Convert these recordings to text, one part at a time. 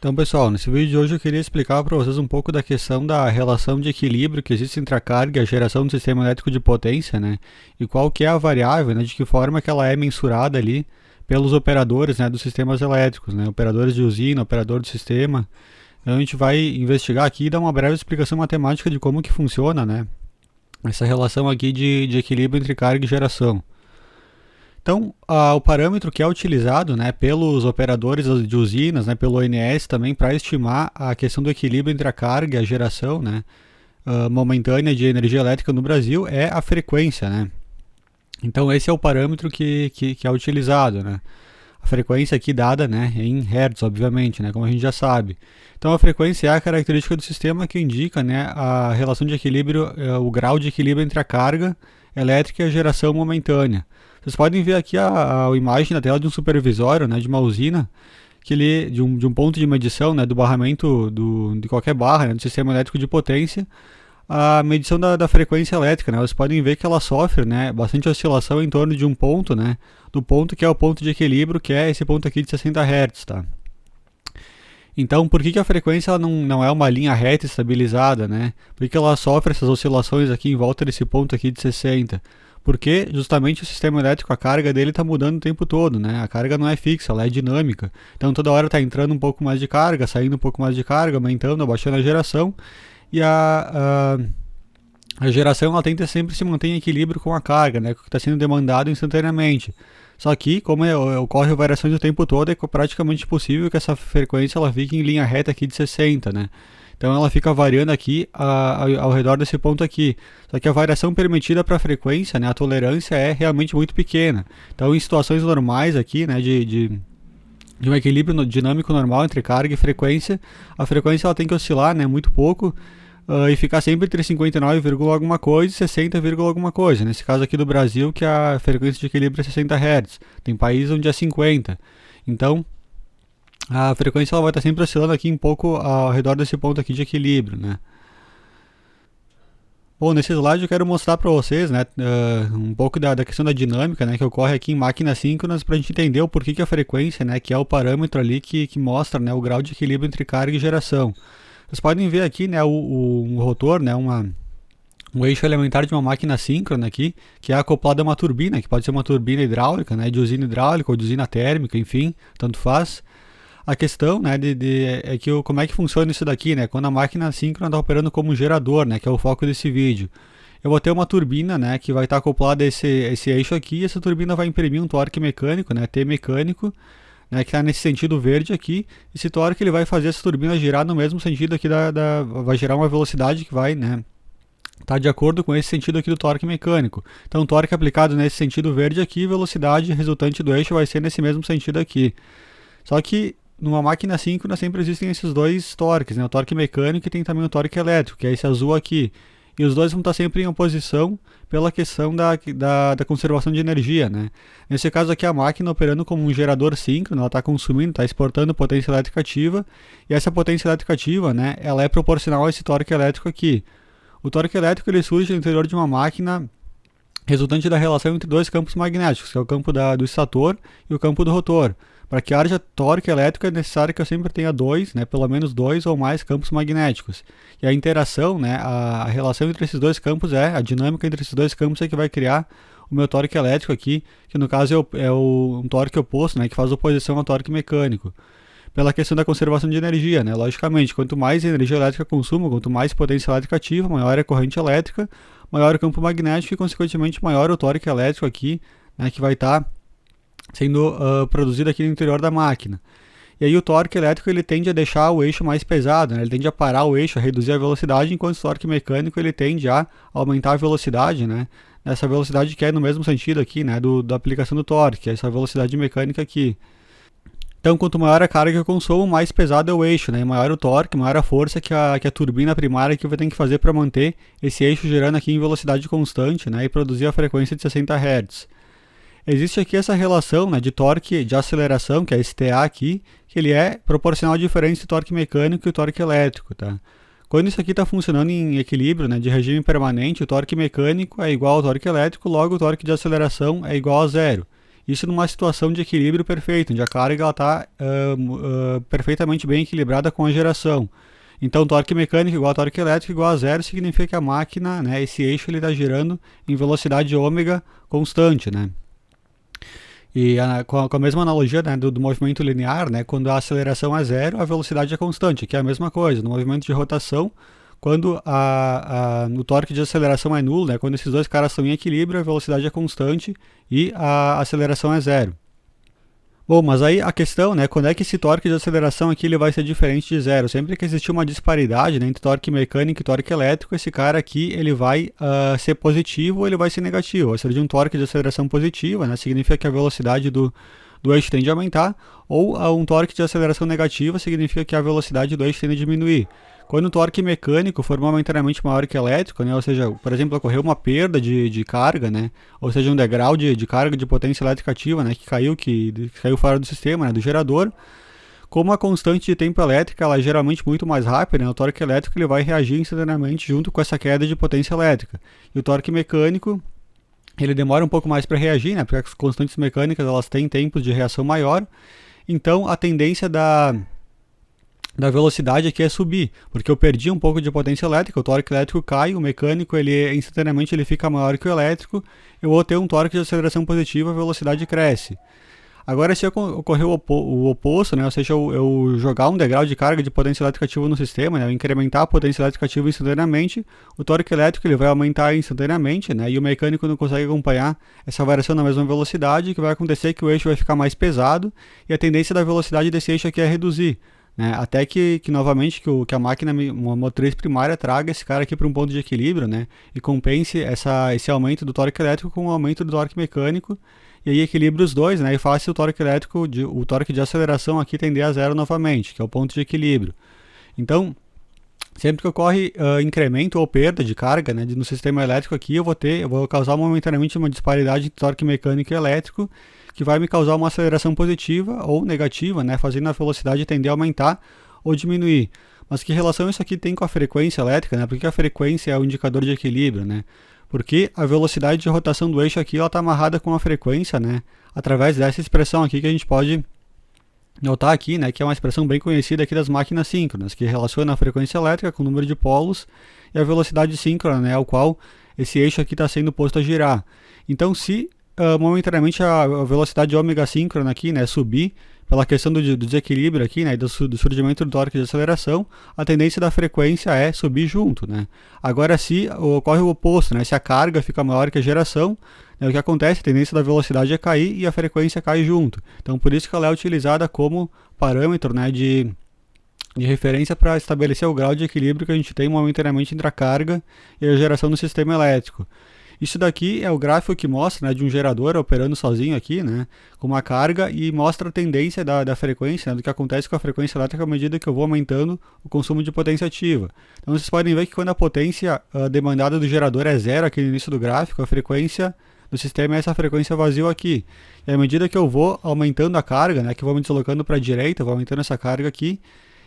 Então, pessoal, nesse vídeo de hoje eu queria explicar para vocês um pouco da questão da relação de equilíbrio que existe entre a carga e a geração do sistema elétrico de potência, né? E qual que é a variável, né? De que forma que ela é mensurada ali pelos operadores, né? Dos sistemas elétricos, né? Operadores de usina, operador do sistema. Então a gente vai investigar aqui e dar uma breve explicação matemática de como que funciona, né? Essa relação aqui de equilíbrio entre carga e geração. Então, o parâmetro que é utilizado, né, pelos operadores de usinas, né, pelo ONS também, para estimar a questão do equilíbrio entre a carga e a geração, né, momentânea de energia elétrica no Brasil é a frequência, né? Então esse é o parâmetro que é utilizado, né? A frequência aqui dada, né, em Hz, obviamente, né, como a gente já sabe. Então a frequência é a característica do sistema que indica, né, a relação de equilíbrio, o grau de equilíbrio entre a carga elétrica e a geração momentânea. Vocês podem ver aqui a imagem na tela de um supervisório, né, de uma usina, que ele, de um ponto de medição, né, do barramento de qualquer barra, né, do sistema elétrico de potência, a medição da frequência elétrica, né, vocês podem ver que ela sofre, né, bastante oscilação em torno de um ponto, né, do ponto que é o ponto de equilíbrio, que é esse ponto aqui de 60 Hz, tá? Então, por que a frequência ela não é uma linha reta estabilizada, né? Por que ela sofre essas oscilações aqui em volta desse ponto aqui de 60? Porque justamente o sistema elétrico, a carga dele está mudando o tempo todo, né? A carga não é fixa, ela é dinâmica. Então toda hora está entrando um pouco mais de carga, saindo um pouco mais de carga, aumentando, abaixando a geração. E a geração ela tenta sempre se manter em equilíbrio com a carga, né? Que está sendo demandado instantaneamente. Só que, como ocorre variações o tempo todo, é praticamente impossível que essa frequência ela fique em linha reta aqui de 60, né? Então ela fica variando aqui ao redor desse ponto aqui. Só que a variação permitida para a frequência, né, a tolerância é realmente muito pequena. Então em situações normais aqui, né, de um equilíbrio dinâmico normal entre carga e frequência, a frequência ela tem que oscilar, né, muito pouco e ficar sempre entre 59, alguma coisa e 60, alguma coisa. Nesse caso aqui do Brasil, que a frequência de equilíbrio é 60 Hz. Tem países onde é 50. Então a frequência ela vai estar sempre oscilando aqui um pouco ao redor desse ponto aqui de equilíbrio, né? Bom, nesse slide eu quero mostrar para vocês, né, um pouco da questão da dinâmica, né, que ocorre aqui em máquinas síncronas para a gente entender o porquê que a frequência, né, que é o parâmetro ali que mostra, né, o grau de equilíbrio entre carga e geração. Vocês podem ver aqui, né, um rotor, né, um eixo elementar de uma máquina síncrona aqui, que é acoplado a uma turbina, que pode ser uma turbina hidráulica, né, de usina hidráulica ou de usina térmica, enfim, tanto faz. A questão, né, é que como é que funciona isso daqui, né, quando a máquina síncrona está operando como gerador, né, que é o foco desse vídeo. Eu vou ter uma turbina, né, que vai estar acoplada a esse eixo aqui, e essa turbina vai imprimir um torque mecânico, né, T mecânico, né, que está nesse sentido verde aqui. Esse torque ele vai fazer essa turbina girar no mesmo sentido aqui vai gerar uma velocidade que vai, né, tá de acordo com esse sentido aqui do torque mecânico. Então, torque aplicado nesse sentido verde aqui, velocidade resultante do eixo vai ser nesse mesmo sentido aqui. Só que numa máquina síncrona sempre existem esses dois torques, né? O torque mecânico e tem também o torque elétrico, que é esse azul aqui. E os dois vão estar sempre em oposição pela questão da conservação de energia, né? Nesse caso aqui a máquina operando como um gerador síncrono, ela está consumindo, está exportando potência elétrica ativa, e essa potência elétrica ativa, né, ela é proporcional a esse torque elétrico aqui. O torque elétrico ele surge no interior de uma máquina resultante da relação entre dois campos magnéticos, que é o campo do estator e o campo do rotor. Para que haja torque elétrico é necessário que eu sempre tenha né, pelo menos dois ou mais campos magnéticos. E a interação, né, a relação entre esses dois campos a dinâmica entre esses dois campos é que vai criar o meu torque elétrico aqui, que no caso um torque oposto, né, que faz oposição ao torque mecânico. Pela questão da conservação de energia, né, logicamente, quanto mais energia elétrica consumo, quanto mais potência elétrica ativa, maior é a corrente elétrica, maior o campo magnético e, consequentemente, maior o torque elétrico aqui, né, que vai estar sendo produzido aqui no interior da máquina. E aí o torque elétrico ele tende a deixar o eixo mais pesado, né? Ele tende a parar o eixo, a reduzir a velocidade, enquanto o torque mecânico ele tende a aumentar a velocidade, né? Essa velocidade que é no mesmo sentido aqui, né, da aplicação do torque, essa velocidade mecânica aqui. Então, quanto maior a carga que eu consumo, mais pesado é o eixo, né? E maior o torque, maior a força que a turbina primária que vai ter que fazer para manter esse eixo girando aqui em velocidade constante, né? E produzir a frequência de 60 Hz. Existe aqui essa relação, né, de torque de aceleração, que é esse TA aqui, que ele é proporcional à diferença de torque mecânico e torque elétrico, tá? Quando isso aqui está funcionando em equilíbrio, né, de regime permanente, o torque mecânico é igual ao torque elétrico, logo o torque de aceleração é igual a zero. Isso numa situação de equilíbrio perfeito, onde a carga está perfeitamente bem equilibrada com a geração. Então, torque mecânico igual a torque elétrico igual a zero significa que a máquina, né, esse eixo, ele está girando em velocidade ômega constante, né? E com a mesma analogia, né, do movimento linear, né, quando a aceleração é zero, a velocidade é constante, que é a mesma coisa. No movimento de rotação, quando o torque de aceleração é nulo, né, quando esses dois caras estão em equilíbrio, a velocidade é constante e a aceleração é zero. Bom, mas aí a questão, né, quando é que esse torque de aceleração aqui ele vai ser diferente de zero? Sempre que existir uma disparidade, né, entre torque mecânico e torque elétrico, esse cara aqui ele vai ser positivo ou ele vai ser negativo. Ou seja, um torque de aceleração positiva, né, significa que a velocidade do eixo tende a aumentar, ou um torque de aceleração negativa significa que a velocidade do eixo tende a diminuir. Quando o torque mecânico for momentaneamente maior que elétrico, né, ou seja, por exemplo, ocorreu uma perda de carga, né, ou seja, um degrau de carga de potência elétrica ativa, né, que caiu fora do sistema, né, do gerador, como a constante de tempo elétrica ela é geralmente muito mais rápida, né, o torque elétrico ele vai reagir instantaneamente junto com essa queda de potência elétrica. E o torque mecânico ele demora um pouco mais para reagir, né, porque as constantes mecânicas elas têm tempos de reação maior, então a tendência da velocidade aqui é subir, porque eu perdi um pouco de potência elétrica, o torque elétrico cai, o mecânico ele instantaneamente ele fica maior que o elétrico, eu vou ter um torque de aceleração positiva, a velocidade cresce. Agora, se ocorrer o oposto, né, ou seja, eu jogar um degrau de carga de potência elétrica ativa no sistema, né, eu incrementar a potência elétrica ativa instantaneamente, o torque elétrico ele vai aumentar instantaneamente, né, e o mecânico não consegue acompanhar essa variação na mesma velocidade, o que vai acontecer é que o eixo vai ficar mais pesado e a tendência da velocidade desse eixo aqui é reduzir. Né, até que novamente que a máquina motriz primária traga esse cara aqui para um ponto de equilíbrio, né, e compense esse aumento do torque elétrico com o aumento do torque mecânico, e aí equilibre os dois, né, e faça o torque elétrico, o torque de aceleração aqui tender a zero novamente, que é o ponto de equilíbrio. Então, sempre que ocorre incremento ou perda de carga, né, no sistema elétrico aqui, eu vou causar momentaneamente uma disparidade entre torque mecânico e elétrico, que vai me causar uma aceleração positiva ou negativa, né, fazendo a velocidade tender a aumentar ou diminuir. Mas que relação isso aqui tem com a frequência elétrica, né? Porque a frequência é o indicador de equilíbrio, né? Porque a velocidade de rotação do eixo aqui está amarrada com a frequência, né? Através dessa expressão aqui que a gente pode notar aqui, né? Que é uma expressão bem conhecida aqui das máquinas síncronas, que relaciona a frequência elétrica com o número de polos e a velocidade síncrona, né? Ao qual esse eixo aqui está sendo posto a girar. Então, se momentaneamente a velocidade ômega síncrona aqui, né, subir pela questão do desequilíbrio aqui, né, do surgimento do torque de aceleração, a tendência da frequência é subir junto, né. Agora, se ocorre o oposto, né, se a carga fica maior que a geração, né, o que acontece? A tendência da velocidade é cair e a frequência cai junto. Então, por isso que ela é utilizada como parâmetro, né, de referência para estabelecer o grau de equilíbrio que a gente tem momentaneamente entre a carga e a geração do sistema elétrico. Isso daqui é o gráfico que mostra, né, de um gerador operando sozinho aqui, né, com uma carga e mostra a tendência da frequência, né, do que acontece com a frequência elétrica à medida que eu vou aumentando o consumo de potência ativa. Então vocês podem ver que quando a potência demandada do gerador é zero aqui no início do gráfico, a frequência do sistema é essa frequência vazio aqui. E à medida que eu vou aumentando a carga, né, que eu vou me deslocando para a direita, vou aumentando essa carga aqui,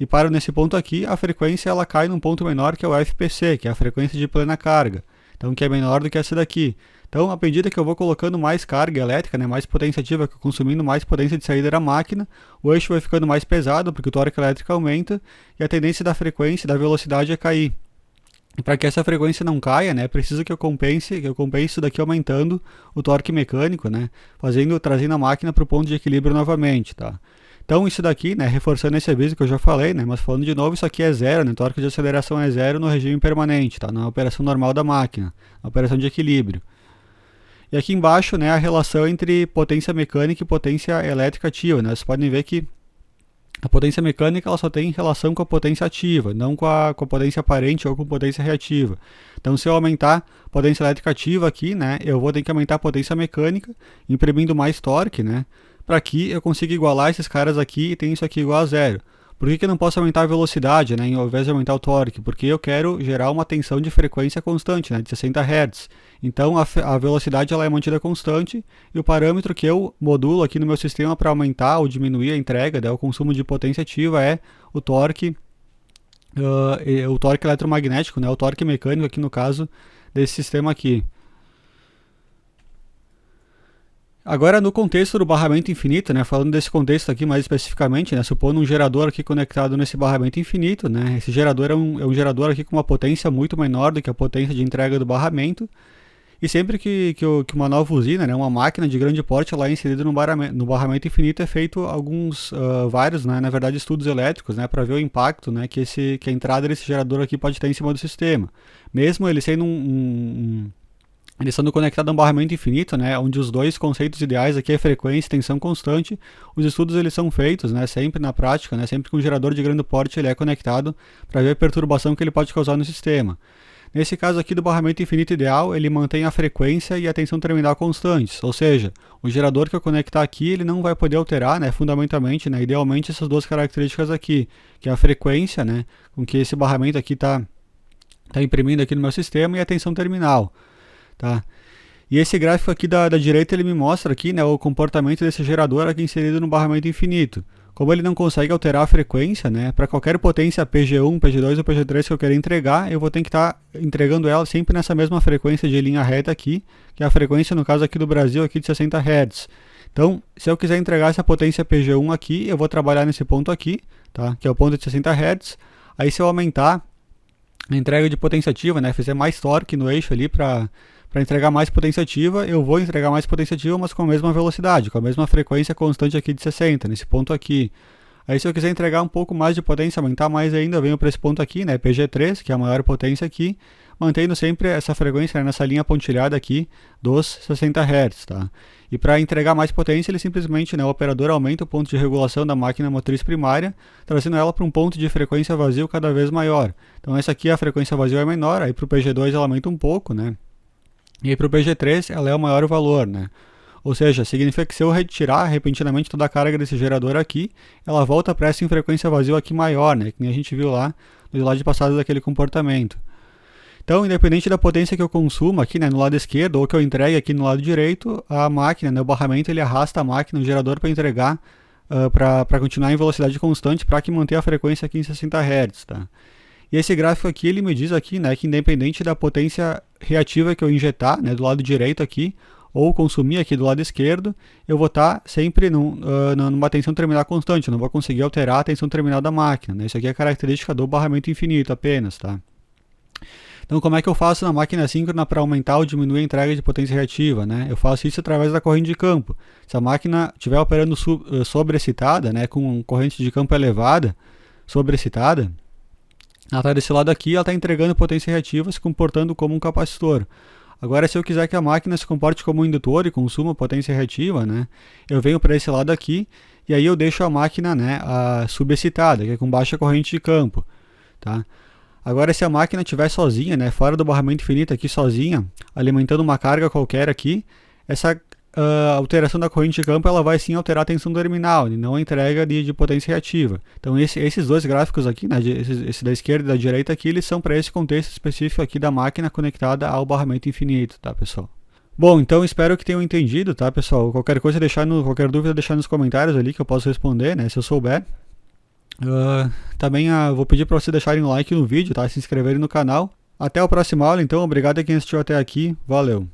e paro nesse ponto aqui, a frequência ela cai num ponto menor que é o FPC, que é a frequência de plena carga. Então, que é menor do que essa daqui. Então, à medida que eu vou colocando mais carga elétrica, né, mais potência ativa, consumindo mais potência de saída da máquina, o eixo vai ficando mais pesado, porque o torque elétrico aumenta, e a tendência da frequência e da velocidade é cair. E para que essa frequência não caia, né, é preciso que eu compense isso daqui aumentando o torque mecânico, né, trazendo a máquina para o ponto de equilíbrio novamente, tá? Então isso daqui, né, reforçando esse aviso que eu já falei, né, mas falando de novo, isso aqui é zero, né, torque de aceleração é zero no regime permanente, tá, na operação normal da máquina, na operação de equilíbrio. E aqui embaixo, né, a relação entre potência mecânica e potência elétrica ativa, né, vocês podem ver que a potência mecânica ela só tem relação com a potência ativa, não com a potência aparente ou com potência reativa. Então, se eu aumentar a potência elétrica ativa aqui, né, eu vou ter que aumentar a potência mecânica, imprimindo mais torque, né, para que eu consiga igualar esses caras aqui e tenha isso aqui igual a zero. Por que eu não posso aumentar a velocidade, né, ao invés de aumentar o torque? Porque eu quero gerar uma tensão de frequência constante, né, de 60 Hz. Então a velocidade ela é mantida constante e o parâmetro que eu modulo aqui no meu sistema para aumentar ou diminuir a entrega, né, o consumo de potência ativa é o torque eletromagnético, né, o torque mecânico aqui no caso desse sistema aqui. Agora, no contexto do barramento infinito, né, falando desse contexto aqui mais especificamente, né, supondo um gerador aqui conectado nesse barramento infinito, né, esse gerador é um gerador aqui com uma potência muito menor do que a potência de entrega do barramento, e sempre que uma nova usina, né, uma máquina de grande porte lá inserida no barramento infinito, é feito vários, né, na verdade, estudos elétricos, né, para ver o impacto, né, que a entrada desse gerador aqui pode ter em cima do sistema. Mesmo ele sendo ele estando conectado a um barramento infinito, né, onde os dois conceitos ideais aqui é frequência e tensão constante, os estudos eles são feitos, né, sempre na prática, né, sempre que um gerador de grande porte ele é conectado para ver a perturbação que ele pode causar no sistema. Nesse caso aqui do barramento infinito ideal, ele mantém a frequência e a tensão terminal constantes, ou seja, o gerador que eu conectar aqui, ele não vai poder alterar, né, fundamentalmente, né, idealmente essas duas características aqui, que é a frequência, né, com que esse barramento aqui está imprimindo aqui no meu sistema, e a tensão terminal, tá? E esse gráfico aqui da direita, ele me mostra aqui, né, o comportamento desse gerador aqui inserido no barramento infinito. Como ele não consegue alterar a frequência, né, para qualquer potência PG1, PG2 ou PG3 que eu queira entregar, eu vou ter que estar entregando ela sempre nessa mesma frequência de linha reta aqui, que é a frequência, no caso aqui do Brasil, aqui de 60 Hz. Então, se eu quiser entregar essa potência PG1 aqui, eu vou trabalhar nesse ponto aqui, tá, que é o ponto de 60 Hz. Aí se eu aumentar a entrega de potência ativa, né, fizer mais torque no eixo ali para entregar mais potência ativa, eu vou entregar mais potência ativa, mas com a mesma velocidade, com a mesma frequência constante aqui de 60, nesse ponto aqui. Aí se eu quiser entregar um pouco mais de potência, aumentar mais ainda, eu venho para esse ponto aqui, né, PG3, que é a maior potência aqui, mantendo sempre essa frequência, né, nessa linha pontilhada aqui dos 60 Hz, tá? E para entregar mais potência, ele simplesmente, né, o operador aumenta o ponto de regulação da máquina motriz primária, trazendo ela para um ponto de frequência vazio cada vez maior. Então essa aqui a frequência vazio é menor, aí para o PG2 ela aumenta um pouco, né? E aí para o PG3 ela é o maior valor, né? Ou seja, significa que se eu retirar repentinamente toda a carga desse gerador aqui, ela volta para essa frequência vazio aqui maior, né? Que nem a gente viu lá no slide passado daquele comportamento. Então, independente da potência que eu consumo aqui, né, no lado esquerdo, ou que eu entregue aqui no lado direito, a máquina, né, o barramento, ele arrasta a máquina, o gerador, para entregar, para continuar em velocidade constante, para que manter a frequência aqui em 60 Hz, tá? E esse gráfico aqui, ele me diz aqui, né, que independente da potência reativa que eu injetar, né, do lado direito aqui, ou consumir aqui do lado esquerdo, eu vou estar sempre numa tensão terminal constante, eu não vou conseguir alterar a tensão terminal da máquina, né? Isso aqui é a característica do barramento infinito apenas, tá? Então, como é que eu faço na máquina síncrona para aumentar ou diminuir a entrega de potência reativa, né? Eu faço isso através da corrente de campo. Se a máquina estiver operando sobreexcitada, né, com corrente de campo elevada, sobreexcitada, ela está desse lado aqui, ela está entregando potência reativa, se comportando como um capacitor. Agora, se eu quiser que a máquina se comporte como um indutor e consuma potência reativa, né, eu venho para esse lado aqui e aí eu deixo a máquina, né, subexcitada, que é com baixa corrente de campo, tá? Agora, se a máquina estiver sozinha, né, fora do barramento infinito aqui sozinha, alimentando uma carga qualquer aqui, essa alteração da corrente de campo ela vai sim alterar a tensão terminal e não a entrega de potência reativa. Então esses dois gráficos aqui, né, esse da esquerda e da direita aqui, eles são para esse contexto específico aqui da máquina conectada ao barramento infinito, tá, pessoal? Bom, então espero que tenham entendido, tá, pessoal? Qualquer coisa qualquer dúvida deixar nos comentários ali que eu posso responder, né, se eu souber. Também vou pedir para vocês deixarem um like no vídeo, tá, se inscreverem no canal. Até a próxima aula, então, obrigado a quem assistiu até aqui, valeu!